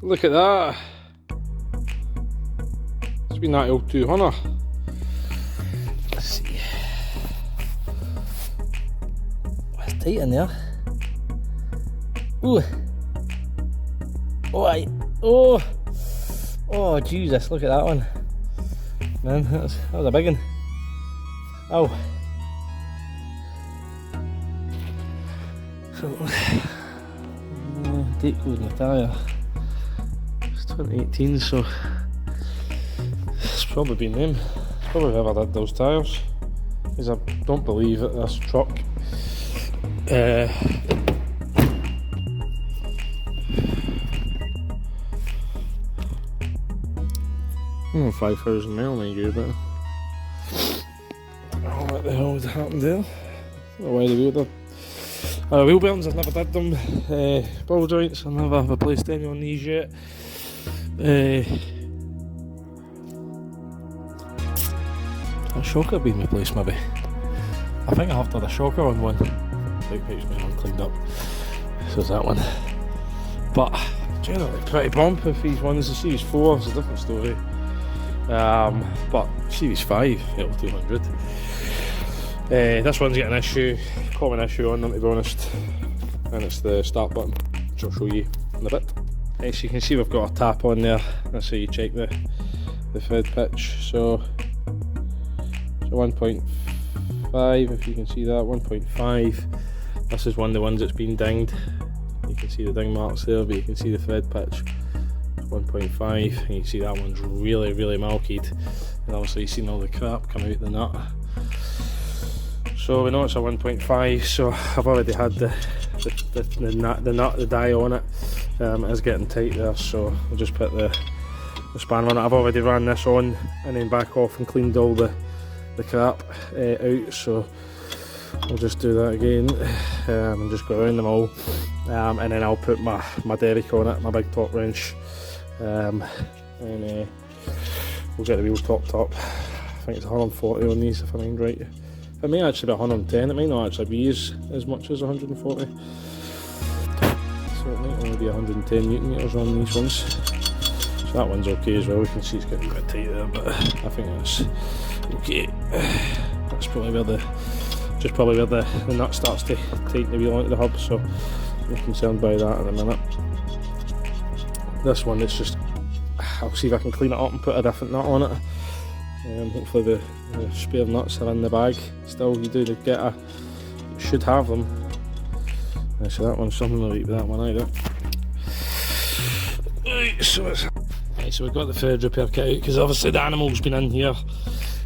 So look at that. It's been that l200. Let's see. It's tight in there. Ooh. Oh, oh Jesus, look at that one. Man, that was a big one. Oh. So, date code on the tyre. It's 2018, so it's probably been them. It's probably whoever did those tyres. Because I don't believe that this truck 5,000 mile, mind you, but oh, what the hell has happened there? I don't know why the wheel bearings, I've never did them. Ball joints, I've never replaced any on these yet. A shocker being replaced maybe. I think I have to have a shocker on one. Brake pipe's been uncleaned up, so there's that one. But generally pretty bumpy for these ones. The Series 4 is a different story. But Series 5 l200. This one's got an issue, common issue on them to be honest, and it's the start button, which I'll show you in a bit. So you can see we've got a tap on there. That's how you check the thread pitch. So 1.5, if you can see that, 1.5. This is one of the ones that's been dinged. You can see the ding marks there, but you can see the thread pitch. 1.5, and you can see that one's really milkied, and obviously you've seen all the crap come out the nut. So we know it's a 1.5, so I've already had the die on it. It is getting tight there, so I'll just put the spanner on it. I've already ran this on and then back off and cleaned all the crap out, so I'll just do that again and just go around them all, and then I'll put my derrick on it, my big top wrench. And we'll get the wheels topped up. I think it's 140 on these if I mind right. It may actually be 110, it might not actually be as much as 140. So it might only be 110 Newton meters on these ones. So that one's okay as well, we can see it's getting a bit tight there, but I think that's okay. That's probably where the nut starts to tighten the wheel onto the hub, so I'm concerned by that in a minute. This one, it's just, I'll see if I can clean it up and put a different nut on it. Hopefully the spare nuts are in the bag still. You do get you should have them. So that one's something like that one either. Right, so we've got the thread repair kit out, because obviously the animal's been in here.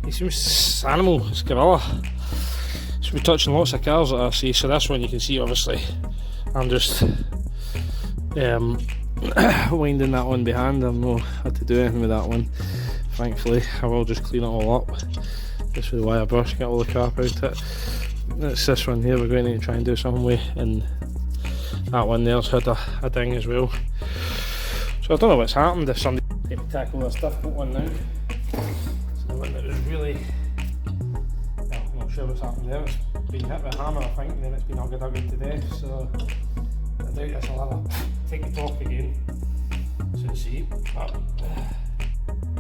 It's gorilla. So we're touching lots of cars that I see. So this one you can see, obviously I'm just winding that one behind. I've not had to do anything with that one, thankfully. I will just clean it all up just with the wire brush, get all the crap out it. It's this one here we're going to try and do something with, and that one there's had a ding as well. So I don't know what's happened. If somebody let me tackle this difficult one now. So the one that was really, well, I'm not sure what's happened there. It's been hit with a hammer, I think, and then it's been huggered to death. So I doubt this will ever take it off again. So you see, but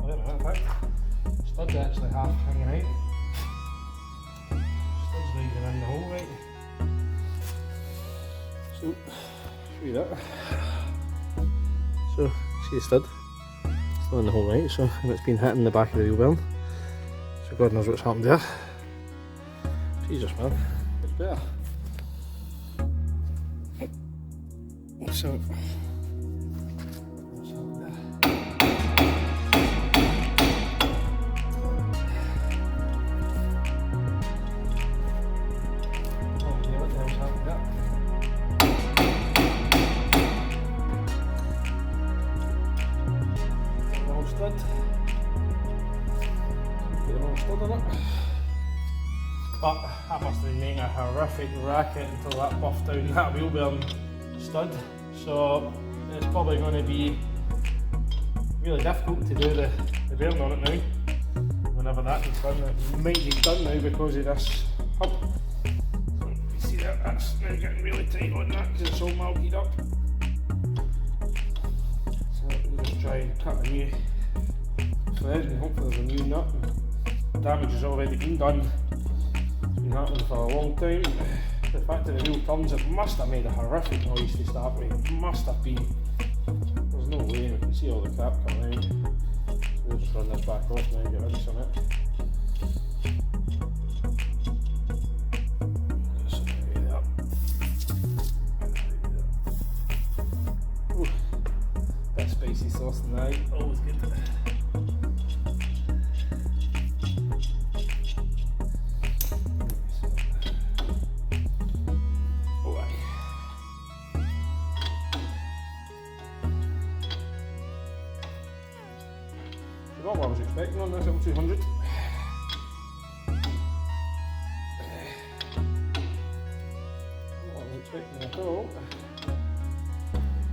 wait a minute, in fact, stud's actually half hanging out. Stud's not even in the hole, right? So, show you that. So, see the stud, still in the hole, right? So, and it's been hitting the back of the wheel bearing. So God knows what's happened there. Jesus, man, it's better. So, but that must have been making a horrific racket until that buffed down that wheel bearing stud. So it's probably going to be really difficult to do the bearing on it now. Whenever that is done, it might be done now because of this hub. So you see that's now getting really tight on that because it's all malkied up. So try and cut a new thread and hopefully there's a new nut. Damage has already been done. It's been happening for a long time. The fact that the wheel turns, it must have made a horrific noise to start with. It must have been. There's no way. We can see all the cap coming out. We'll just run this back off now and get rid of some of it. Ooh, bit of spicy sauce tonight. Always good. Not what I was expecting on this l200. Not what I was expecting at all.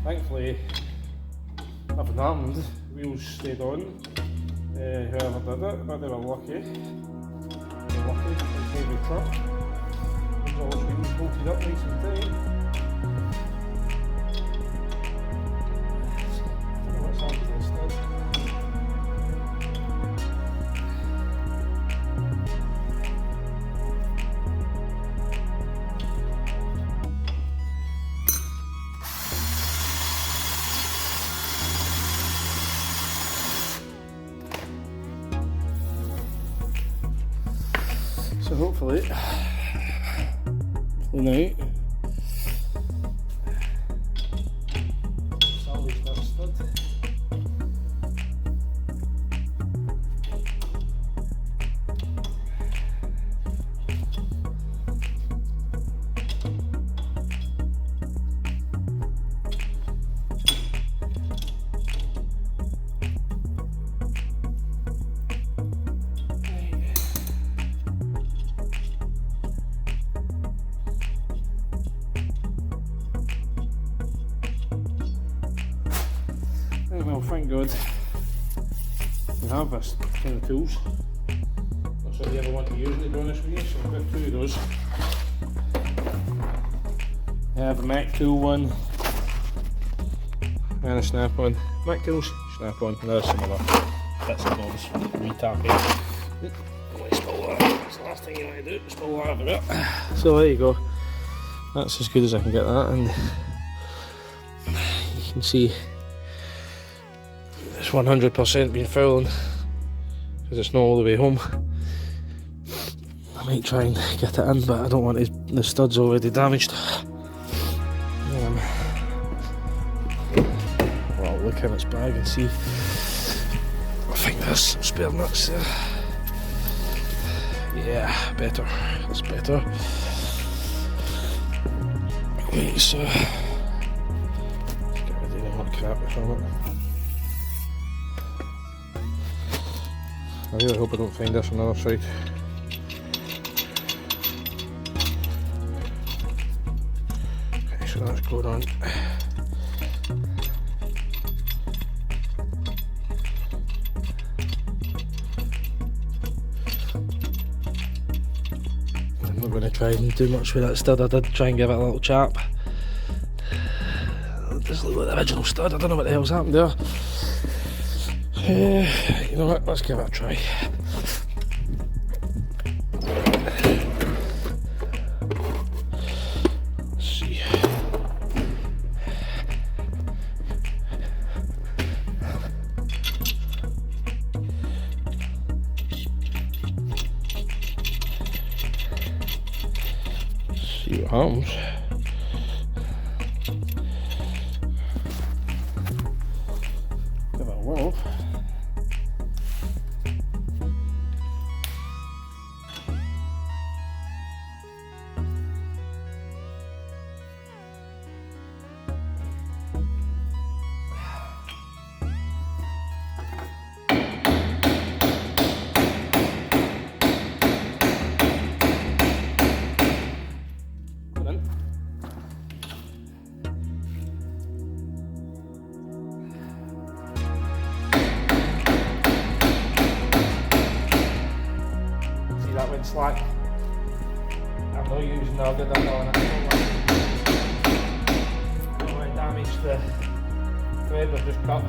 Thankfully, nothing happened. Wheels stayed on. Whoever did it, but they were lucky. They were lucky. It's a heavy truck. There's all those wheels bolted up nice and tight. I don't know what's happened to this stud. So hopefully now salvage that stud. Well, thank God we have this kind of tools. Not sure you ever want to use it, to be honest with you, so I've got two of those. I have a mactool one and a snap-on. Mactools, snap-on, and there's some other bits and bobs. Retapping. Spill that. That's the last thing you want to do, spill that everywhere. So there you go. That's as good as I can get that, and you can see it's 100% been fouling because it's not all the way home. I might try and get it in, but I don't want the studs already damaged. Well, I'll look in its bag and see. I think there's some spare nuts there. Yeah, better. That's better. Right, so let's get rid of any more crap from it. I really hope I don't find this on the other side. Okay, so that's going on. I'm not going to try and do much with that stud. I did try and give it a little chap. It does look like the original stud. I don't know what the hell's happened there. You know what, let's give it a try. Let's see. See what happens. Give it a whirl. That went slack. I'm not using that, I'll get that on it. I don't want to damage the thread we've just cut.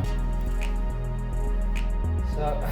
So,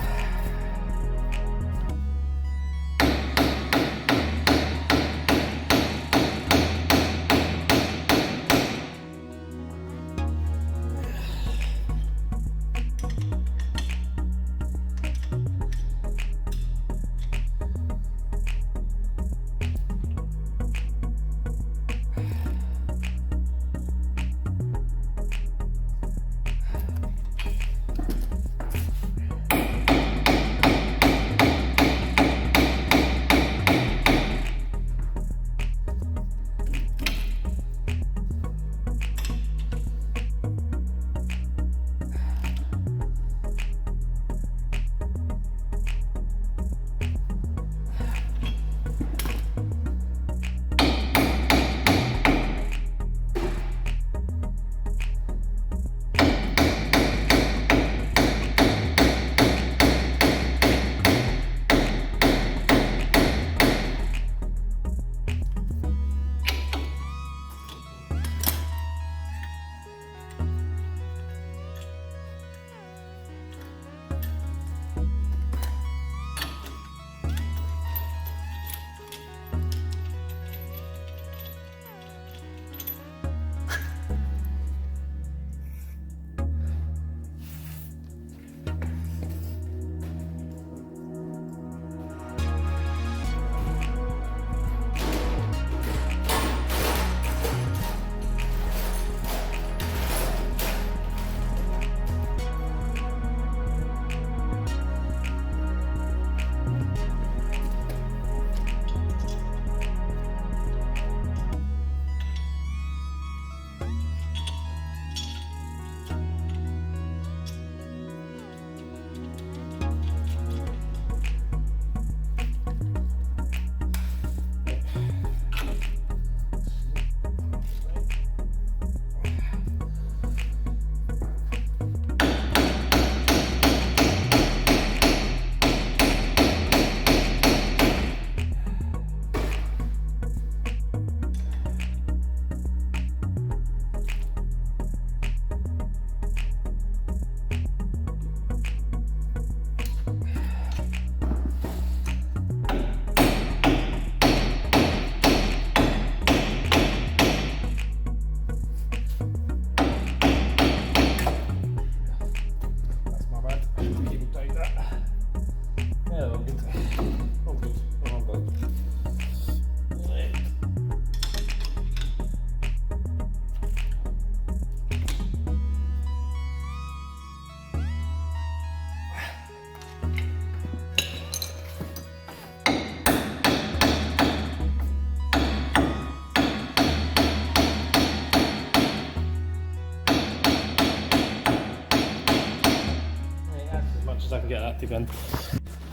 I can get that to gun.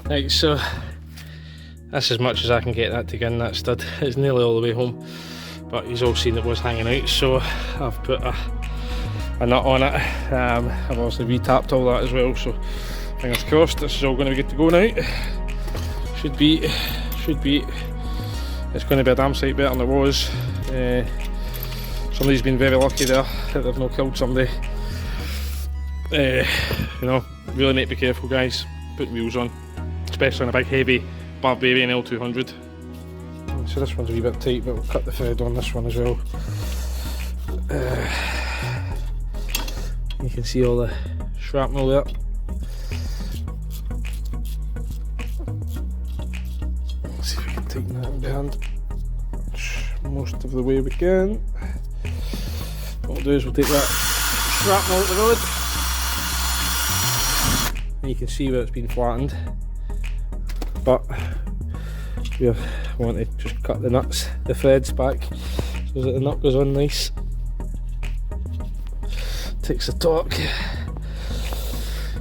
Right, so that's as much as I can get that to gun. That stud is nearly all the way home, but you've all seen it was hanging out, so I've put a nut on it. I've obviously re-tapped all that as well, so fingers crossed this is all going to be good to go now. Should be. It's going to be a damn sight better than it was. Somebody's been very lucky there that they've not killed somebody. You know, really need to be careful, guys, putting wheels on, especially on a big heavy Barbarian L200. So this one's a wee bit tight, but we'll cut the thread on this one as well. You can see all the shrapnel there. Let's see if we can tighten that in behind most of the way we can. What we'll do is we'll take that shrapnel out the road. You can see where it's been flattened, but we want to just cut the nuts, the threads back, so that the nut goes on nice. Takes the torque.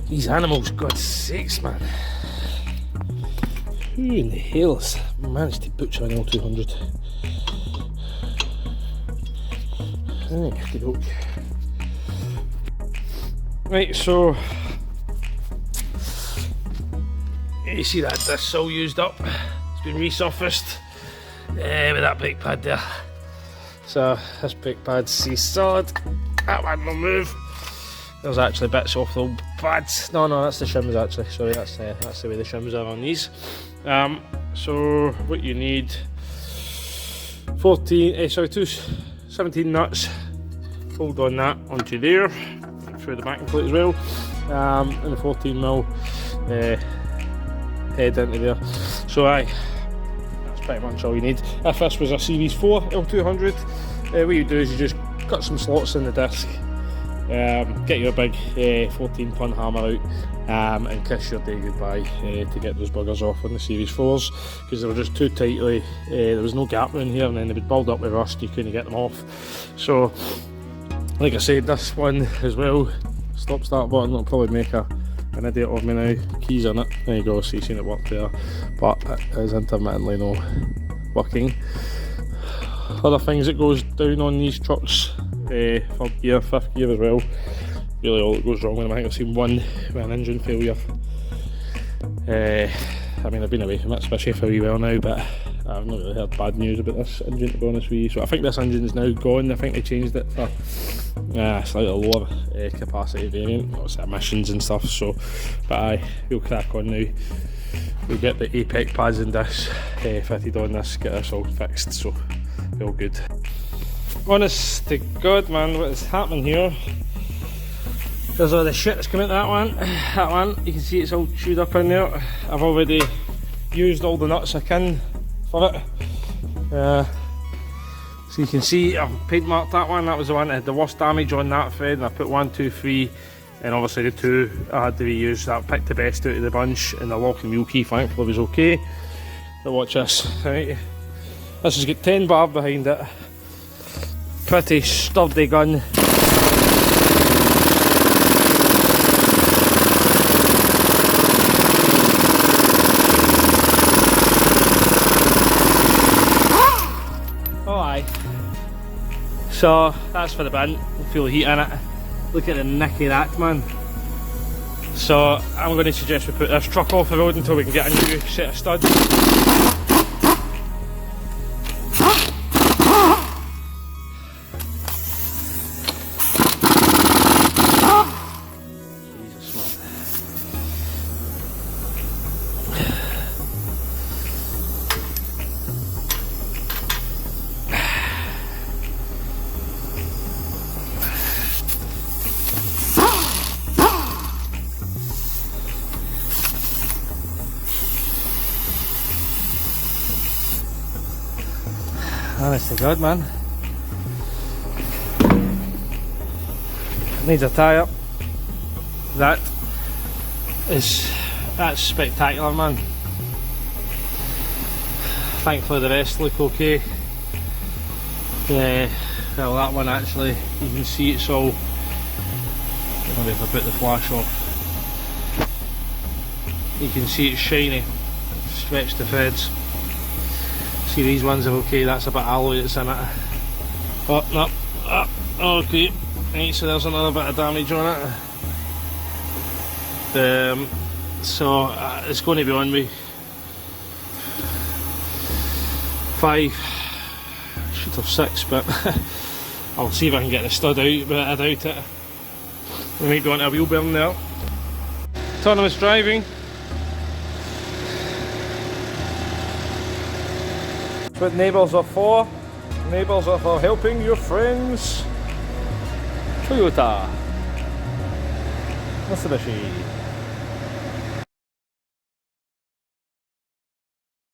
These animals, God's sakes, man. Who in the hell's managed to butcher an L200? Right, so you see that disc's all used up. It's been resurfaced with that brake pad there. So this brake pad's solid. That one will move. there's actually bits off the old pads. No, that's the shims actually. Sorry, that's the way the shims are on these. So what you need: 17 nuts. Hold on that onto there, through the backing plate as well, and the 14mm head into there. So that's pretty much all you need. If this was a Series 4 L200, what you do is you just cut some slots in the disc, get your big 14-ton hammer out, and kiss your day goodbye to get those buggers off on the Series 4s, because they were just too tightly, there was no gap in here, and then they would build up with rust, you couldn't get them off. So like I said, this one as well, stop start button, it'll probably make an idiot of me now. Keys on it, there you go, so you've seen it work there, but it is intermittently no working. Other things that goes down on these trucks, third gear, fifth gear as well, really all that goes wrong with them. I think I've seen one with an engine failure. I mean, I've been away from Mitsubishi for a wee while now, but I've not really heard bad news about this engine, to be honest with you. So I think this engine is now gone. I think they changed it for a slightly lower capacity variant, obviously emissions and stuff. So, but we'll crack on now. We'll get the apec pads and discs fitted on this, get this all fixed, so all good. Honest to God, man, what is happening here? There's all the shit that's come out that one. That one, you can see it's all chewed up in there. I've already used all the nuts I can for it. So you can see I've paint marked that one. That was the one that had the worst damage on that thread, and I put 1, 2, 3, and obviously the 2 I had to reuse. That picked the best out of the bunch, and the lock and wheel key thankfully was okay. But watch this, right? This has got 10 bar behind it. Pretty sturdy gun. So that's for the bin, you feel the heat in it. Look at the nick of that, man. So I'm going to suggest we put this truck off the road until we can get a new set of studs. Honest to God, man. Needs a tyre. That's spectacular, man. Thankfully the rest look okay. Well, that one actually, you can see it's all, maybe if I put the flash off, you can see it's shiny, stretched the threads. See, these ones are okay, that's a bit alloy that's in it. Oh, no, okay, right, so there's another bit of damage on it. So it's going to be on me 5, should have 6, but I'll see if I can get the stud out, but I doubt it. We might go into a wheel bearing there. Autonomous driving. That's what neighbours are for. Neighbours are for helping your friends. Toyota. Mitsubishi.